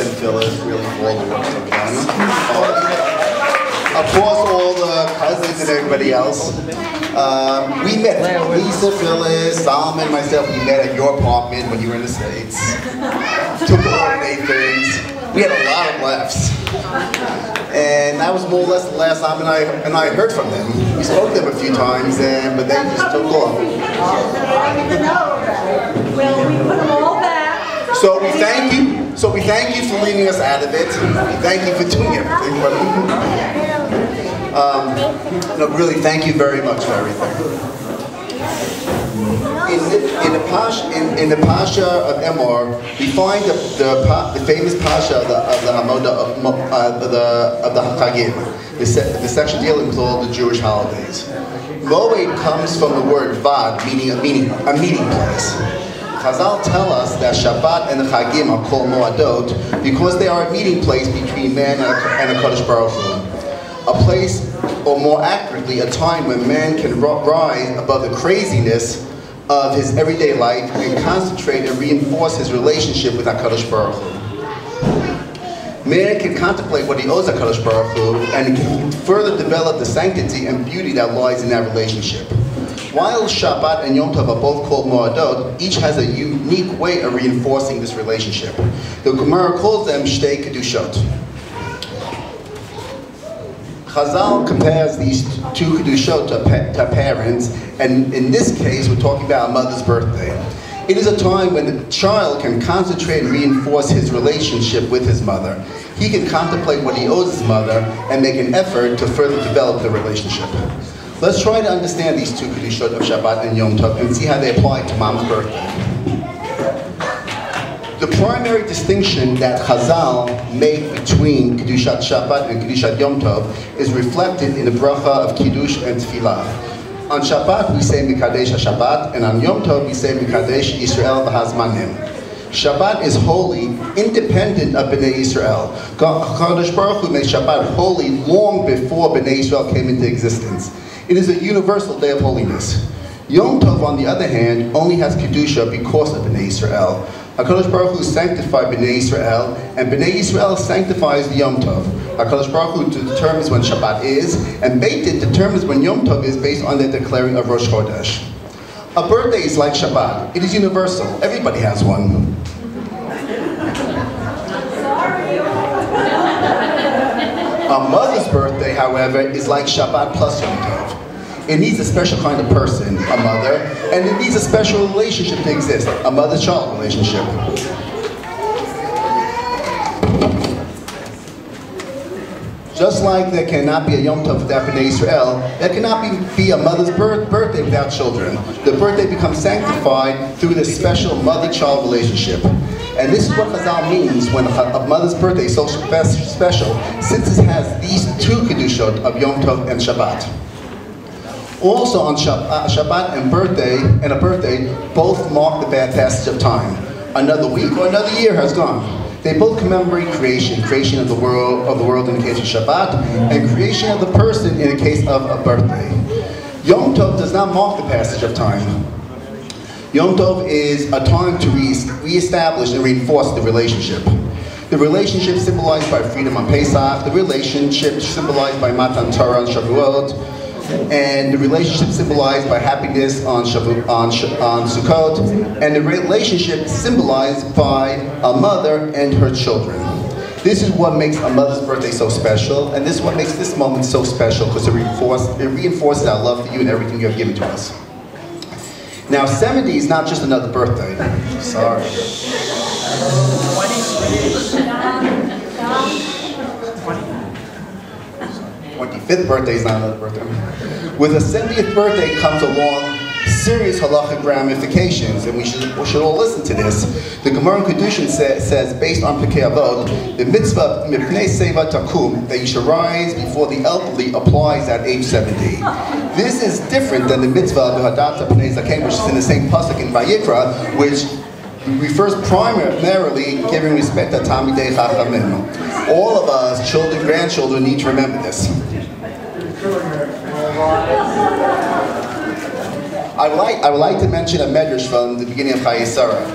and Phyllis, really for all the work they've done. Of course, all the cousins and everybody else. We met, Lisa, Phyllis, Solomon, myself, we met at your apartment when you were in the States. To coordinate things. We had a lot of laughs. And that was more or less the last time and I heard from them. We spoke to them a few times, but they just took off. Well, we put them all back. So we thank you. So we thank you for leaving us out of it. We thank you for doing everything. No, really, thank you very much for everything. In the Pasha of Emor, we find the famous Pasha of the Hamoda of the Chagim, the section dealing with all the Jewish holidays. Moed comes from the word vad, meaning a meeting place. Chazal tell us that Shabbat and the Chagim are called Moadot because they are a meeting place between man and a Kodesh Baruch Hu. A place, or more accurately, a time when man can rise above the craziness of his everyday life and concentrate and reinforce his relationship with HaKadosh Baruch Hu. Man can contemplate what he owes HaKadosh Baruch Hu and can further develop the sanctity and beauty that lies in that relationship. While Shabbat and Yom Tov are both called Moadot, each has a unique way of reinforcing this relationship. The Gemara calls them Shtei Kedushot. Chazal compares these two Kedushot to parents, and in this case, we're talking about a mother's birthday. It is a time when the child can concentrate and reinforce his relationship with his mother. He can contemplate what he owes his mother and make an effort to further develop the relationship. Let's try to understand these two Kedushot of Shabbat and Yom Tov and see how they apply to Mom's birthday. The primary distinction that Chazal make between Kedushat Shabbat and Kedushat Yom Tov is reflected in the bracha of Kiddush and Tefillah. On Shabbat we say Mikadesh HaShabbat, and on Yom Tov we say Mikadesh Yisrael V'Hazmanim. Shabbat is holy, independent of Bnei Yisrael. HaKadosh Baruch Hu made Shabbat holy long before Bnei Yisrael came into existence. It is a universal day of holiness. Yom Tov, on the other hand, only has Kedusha because of Bnei Yisrael. HaKadosh Baruch Hu sanctified Bnei Yisrael, and Bnei Yisrael sanctifies the Yom Tov. HaKadosh Baruch Hu determines when Shabbat is, and Beit Din determines when Yom Tov is based on their declaring of Rosh Chodesh. A birthday is like Shabbat. It is universal. Everybody has one. A mother's birthday, however, is like Shabbat plus Yom Tov. It needs a special kind of person, a mother, and it needs a special relationship to exist, a mother-child relationship. Just like there cannot be a Yom Tov without Bnei Yisrael, there cannot be a mother's birthday without children. The birthday becomes sanctified through this special mother-child relationship. And this is what Chazal means when a mother's birthday is so special, since it has these two Kedushot of Yom Tov and Shabbat. Also on Shabbat and a birthday both mark the bad passage of time. Another week or another year has gone. They both commemorate creation of the world in the case of Shabbat, and creation of the person in the case of a birthday. Yom Tov does not mark the passage of time. Yom Tov is a time to re-establish and reinforce the relationship. The relationship symbolized by freedom on Pesach, the relationship symbolized by Matan Torah on Shavuot, and the relationship symbolized by happiness on Sukkot, and the relationship symbolized by a mother and her children. This is what makes a mother's birthday so special, and this is what makes this moment so special, because it reinforces our love for you and everything you have given to us. Now, 70 is not just another birthday. Sorry. 25th birthday is not another birthday. With a 70th birthday comes along serious halachic ramifications, and we should all listen to this. The Gemara in Kedushin says, based on Pirkei Avot, the mitzvah mipnei seva takum, that you should rise before the elderly, applies at age 70. This is different than the mitzvah of Hadata Pnei Zaken, which is in the same pasuk in Vayikra, which refers primarily giving respect to Talmidei Chachamim. All of us, children, grandchildren, need to remember this. I would like to mention a medrash from the beginning of Chayei Sarah.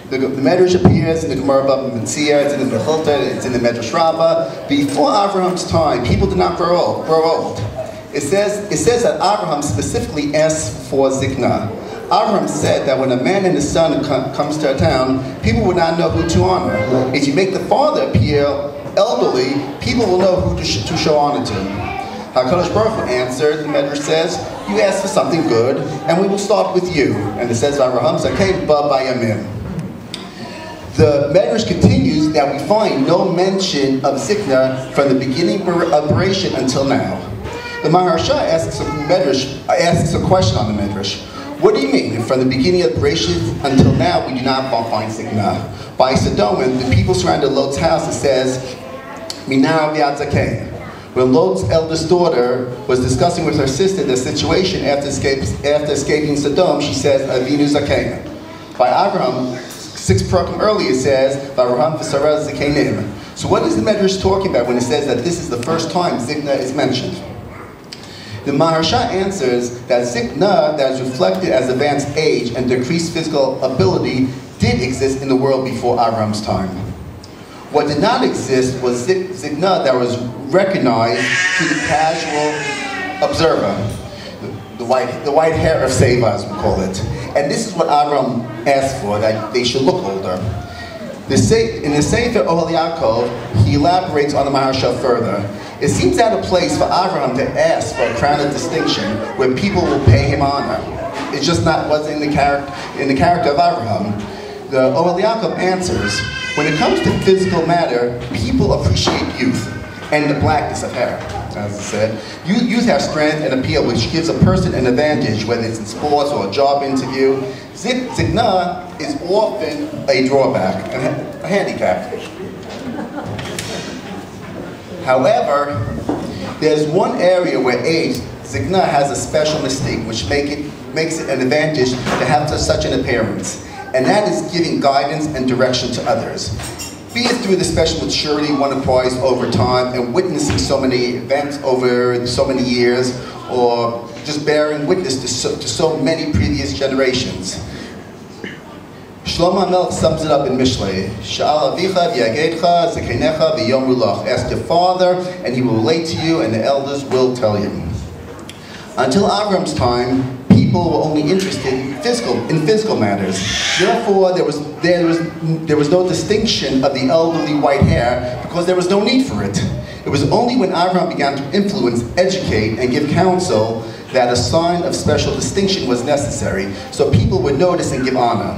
The Medrash appears in the Gemara Bava Metzia, it's in the Mechilta, it's in the Medrash Rabbah. Before Abraham's time, people did not grow old. It says that Abraham specifically asked for zikna. Abraham said that when a man and his son comes to a town, people would not know who to honor. If you make the father appear elderly, people will know who to show honor to. HaKadosh Baruch Hu answered, the Medrash says, you asked for something good, and we will start with you. And it says, Abraham Zakeh ba bayamim. The Medrash continues that we find no mention of zikna from the beginning of Bereshit until now. The Maharsha asks a question on the Medrash. What do you mean? From the beginning of Bereshit until now, we do not find zikna. By Sodom, the people surrounded Lot's house, it says, Minar v'yad zakeh. When Lot's eldest daughter was discussing with her sister the situation after escaping Sodom, she says, Avinu zakeh. By Abraham, 6 parakim earlier, it says, V'Avraham v'Sarah zakenim. So what is the Medrash talking about when it says that this is the first time zikna is mentioned? The Maharsha answers that zikna, that is reflected as advanced age and decreased physical ability, did exist in the world before Abraham's time. What did not exist was zikna that was recognized to the casual observer, the white hair of Seva, as we call it. And this is what Abraham asked for, that they should look older. In the Sefer Ohel Yaakov, he elaborates on the Maharsha further. It seems out of place for Abraham to ask for a crown of distinction where people will pay him honor. It just wasn't in the character of Abraham. The Ohel Yaakov answers, when it comes to physical matter, people appreciate youth and the blackness of hair. As I said, youth have strength and appeal, which gives a person an advantage, whether it's in sports or a job interview. Zikna is often a drawback, a handicap. However, there's one area where age, zikna, has a special mystique, which makes it an advantage to have such an appearance. And that is giving guidance and direction to others. Be it through the special maturity one acquires over time and witnessing so many events over so many years, or just bearing witness to so many previous generations. Shlomo HaMelech sums it up in Mishlei. Sha'al avicha v'yagedcha zekenecha v'yomru lach. Ask your father, and he will relate to you, and the elders will tell you. Until Avram's time, people were only interested in physical matters. Therefore, there was no distinction of the elderly white hair because there was no need for it. It was only when Avram began to influence, educate, and give counsel that a sign of special distinction was necessary, so people would notice and give honor.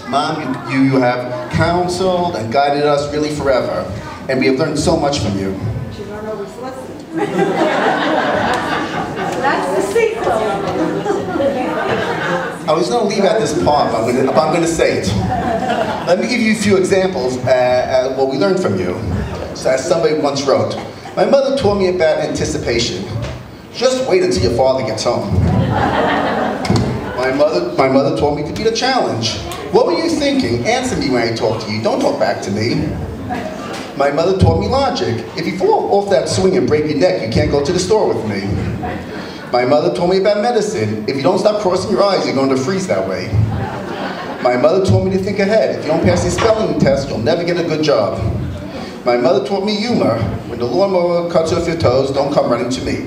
Mom, you have counseled and guided us really forever, and we have learned so much from you. She learned over this lesson. That's the sequel. I was going to leave out this part, but I'm going to say it. Let me give you a few examples of what we learned from you. So, as somebody once wrote, my mother taught me about anticipation. Just wait until your father gets home. My mother taught me to beat a challenge. What were you thinking? Answer me when I talk to you. Don't talk back to me. My mother taught me logic. If you fall off that swing and break your neck, you can't go to the store with me. My mother told me about medicine. If you don't stop crossing your eyes, you're going to freeze that way. My mother taught me to think ahead. If you don't pass your spelling test, you'll never get a good job. My mother taught me humor. When the lawnmower cuts off your toes, don't come running to me.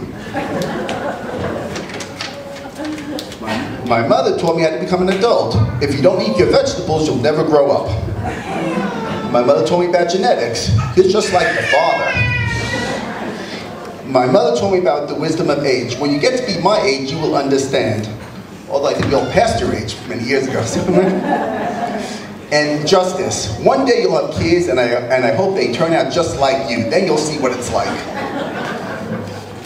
My mother taught me how to become an adult. If you don't eat your vegetables, you'll never grow up. My mother told me about genetics. You're just like your father. My mother told me about the wisdom of age. When you get to be my age, you will understand. Although I think we all passed your age many years ago. And justice. One day you'll have kids, and I hope they turn out just like you. Then you'll see what it's like.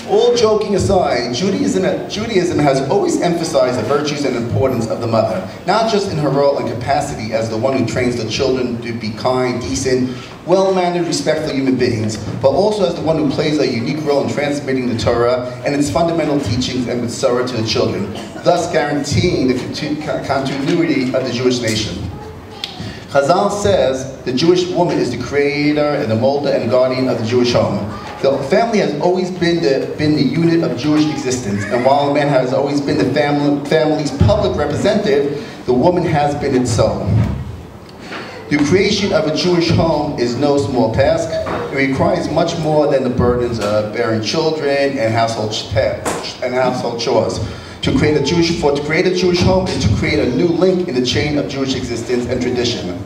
All joking aside, Judaism has always emphasized the virtues and importance of the mother, not just in her role and capacity as the one who trains the children to be kind, decent, well-mannered, respectful human beings, but also as the one who plays a unique role in transmitting the Torah and its fundamental teachings and mitzvah to the children, thus guaranteeing the continuity of the Jewish nation. Chazal says the Jewish woman is the creator and the molder and guardian of the Jewish home. The family has always been the unit of Jewish existence, and while the man has always been the family's public representative, the woman has been its soul. The creation of a Jewish home is no small task. It requires much more than the burdens of bearing children and household chores. To create a Jewish home is to create a new link in the chain of Jewish existence and tradition.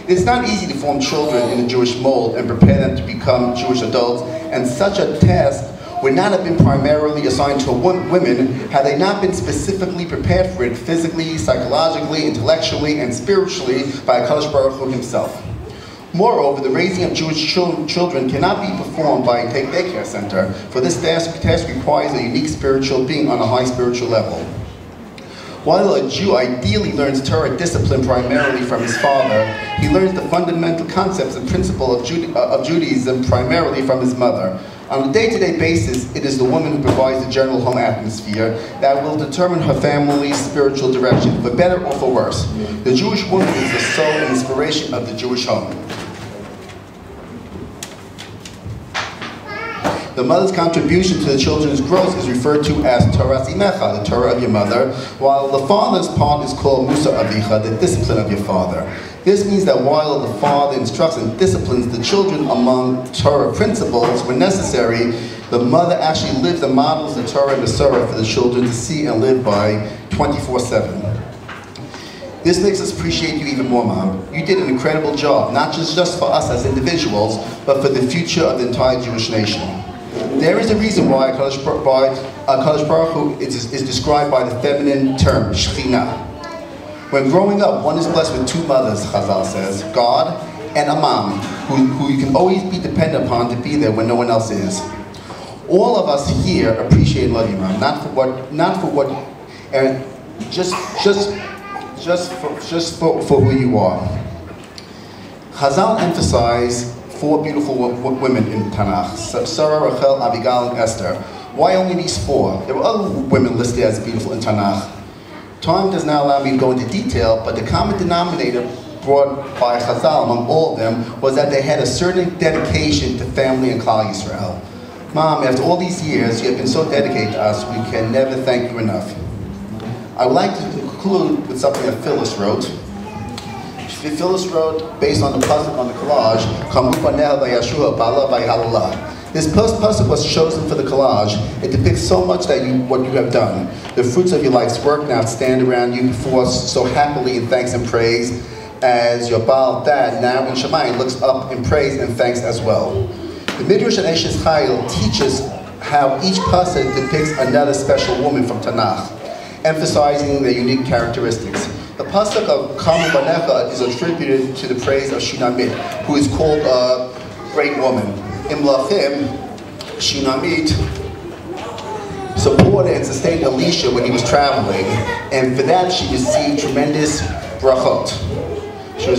It's not easy to form children in a Jewish mold and prepare them to become Jewish adults, and such a task would not have been primarily assigned to women had they not been specifically prepared for it physically, psychologically, intellectually, and spiritually by HaKadosh Baruch Hu himself. Moreover, the raising of Jewish children cannot be performed by a daycare center, for this task requires a unique spiritual being on a high spiritual level. While a Jew ideally learns Torah discipline primarily from his father, he learns the fundamental concepts and principles of Judaism primarily from his mother. On a day-to-day basis, it is the woman who provides the general home atmosphere that will determine her family's spiritual direction, for better or for worse. The Jewish woman is the soul and inspiration of the Jewish home. The mother's contribution to the children's growth is referred to as Torah Imecha, the Torah of your mother, while the father's part is called Musa Avicha, the discipline of your father. This means that while the father instructs and disciplines the children among Torah principles when necessary, the mother actually lives and models the Torah and the Surah for the children to see and live by 24/7. This makes us appreciate you even more, Mom. You did an incredible job, not just for us as individuals, but for the future of the entire Jewish nation. There is a reason why HaKadosh Baruch Hu is described by the feminine term, Shekhinah. When growing up, one is blessed with two mothers, Chazal says, God and a mom, who you can always be dependent upon to be there when no one else is. All of us here appreciate and love you, Mom, and just for who you are. Chazal emphasize 4 beautiful women in Tanakh: Sarah, Rachel, Abigail, and Esther. Why only these 4? There were other women listed as beautiful in Tanakh. Time does not allow me to go into detail, but the common denominator brought by Chazal among all of them was that they had a certain dedication to family and Klal Yisrael. Mom, after all these years, you have been so dedicated to us, we can never thank you enough. I would like to conclude with something that Phyllis wrote. Phyllis wrote, based on the pasuk on the collage, this pasuk was chosen for the collage. It depicts so much that what you have done. The fruits of your life's work now stand around you before us so happily in thanks and praise, as your Baal Dad now in Shemayim looks up in praise and thanks as well. The Midrash and Eshes Chayil teaches how each pasuk depicts another special woman from Tanakh, emphasizing their unique characteristics. The pasuk of Karmu Banecha is attributed to the praise of Shunamit, who is called a great woman. In Melachim, Shunamit supported and sustained Elisha when he was traveling, and for that she received tremendous brachot. She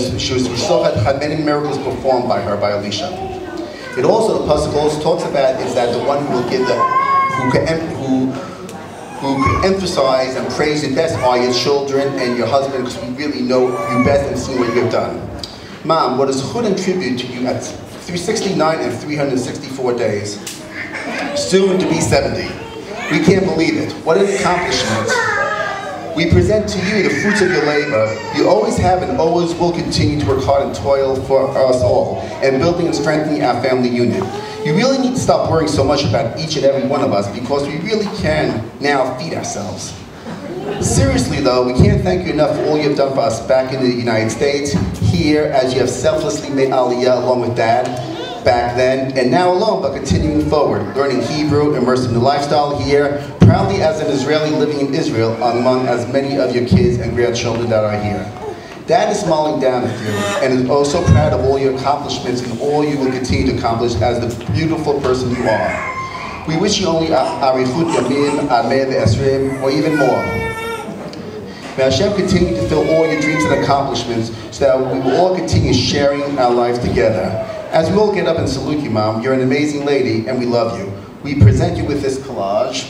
had many miracles performed by her, by Elisha. It also, the pasuk also talks about is that the one who will give who can emphasize and praise you best are your children and your husband, because we really know you best and see what you've done. Mom, what is chud and tribute to you at 369 and 364 days, soon to be 70. We can't believe it. What an accomplishment. We present to you the fruits of your labor. You always have and always will continue to work hard and toil for us all, and building and strengthening our family unit. You really need to stop worrying so much about each and every one of us, because we really can now feed ourselves. Seriously though, we can't thank you enough for all you've done for us back in the United States, here, as you have selflessly made Aliyah along with Dad back then, and now alone, but continuing forward, learning Hebrew, immersed in the lifestyle here, proudly as an Israeli living in Israel among as many of your kids and grandchildren that are here. Dad is smiling down at you and is also proud of all your accomplishments and all you will continue to accomplish as the beautiful person you are. We wish you only Arichut Yamim, Ameh Ve'esrim, or even more. May Hashem continue to fill all your dreams and accomplishments so that we will all continue sharing our life together. As we all get up and salute you, Mom, you're an amazing lady and we love you. We present you with this collage,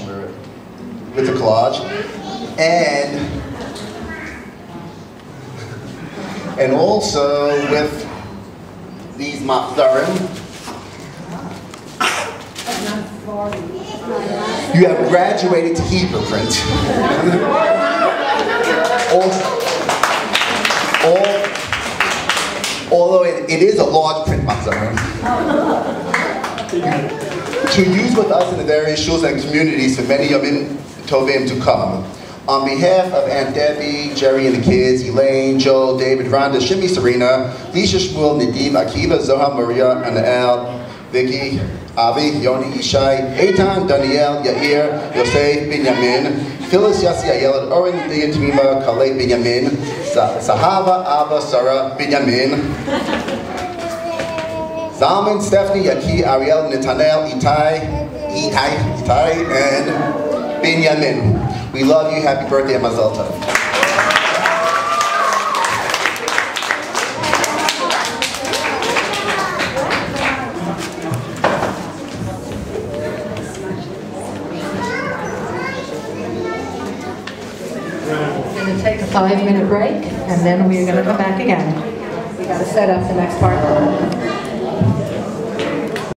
and also with these machzarim. You have graduated to Hebrew print. although it is a large print matzah. To use with us in the various shuls and communities for many Yomim Tovim to come. On behalf of Aunt Debbie, Jerry and the kids, Elaine, Joel, David, Rhonda, Shimmy, Serena, Lisha, Shmuel, Nadim, Akiva, Zohar, Maria, Anael, Vicky, Avi, Yoni, Ishai, Eitan, Daniel, Yair, Yosef, Binyamin, Phyllis, Yassi, Ayel, Oren, Leah, Tamima, Khaled, Binyamin, Sahava, Abba, Sarah, Binyamin, Zalman, Stephanie, Yaki, Ariel, Netanel, Itai, and Binyamin. We love you. Happy birthday and Mazel Tov. We're going to take a 5-minute break, and then we're going to come back again. We got to set up the next part.